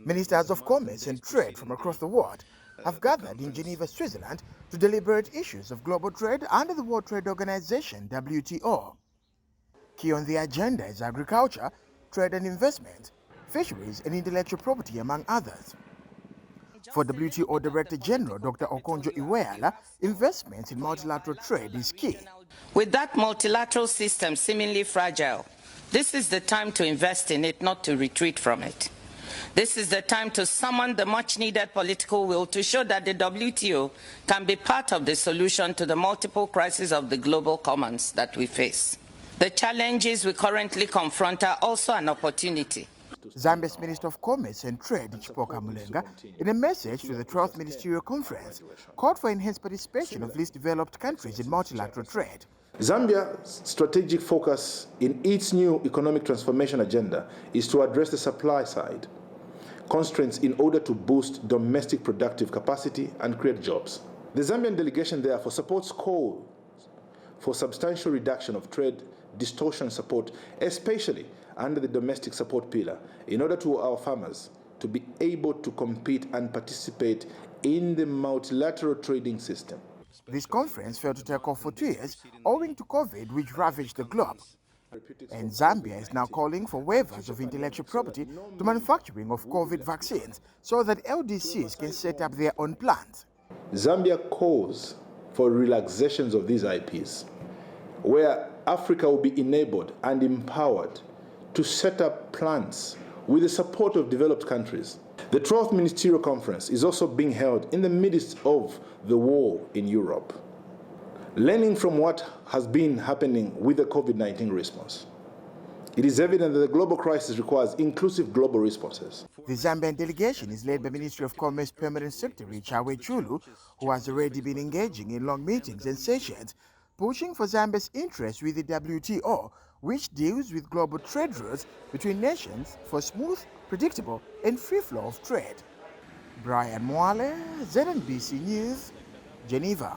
Ministers of Commerce and Trade from across the world have gathered in Geneva, Switzerland to deliberate issues of global trade under the World Trade Organization, WTO. Key on the agenda is agriculture, trade and investment, fisheries and intellectual property, among others. For WTO Director General Dr. Okonjo Iweala, investments in multilateral trade is key. With that multilateral system seemingly fragile, this is the time to invest in it, not to retreat from it. This is the time to summon the much-needed political will to show that the WTO can be part of the solution to the multiple crises of the global commons that we face. The challenges we currently confront are also an opportunity. Zambia's Minister of Commerce and Trade, Chipoka Mulenga, in a message to the 12th Ministerial Conference, called for enhanced participation of least developed countries in multilateral trade. Zambia's strategic focus in its new economic transformation agenda is to address the supply side constraints in order to boost domestic productive capacity and create jobs. The Zambian delegation therefore supports calls for substantial reduction of trade distortion support, especially under the domestic support pillar, in order to our farmers to be able to compete and participate in the multilateral trading system. This conference failed to take off for 2 years owing to COVID, which ravaged the globe. And Zambia is now calling for waivers of intellectual property to manufacturing of COVID vaccines so that LDCs can set up their own plants. Zambia calls for relaxations of these IPs, where Africa will be enabled and empowered to set up plants with the support of developed countries. The 12th Ministerial Conference is also being held in the midst of the war in Europe, learning from what has been happening with the COVID-19 response. It is evident that the global crisis requires inclusive global responses. The Zambian delegation is led by Ministry of Commerce Permanent Secretary Chawe Chulu, who has already been engaging in long meetings and sessions, pushing for Zambia's interests with the WTO, which deals with global trade routes between nations for smooth, predictable, and free flow of trade. Brian Mwale, ZNBC News, Geneva.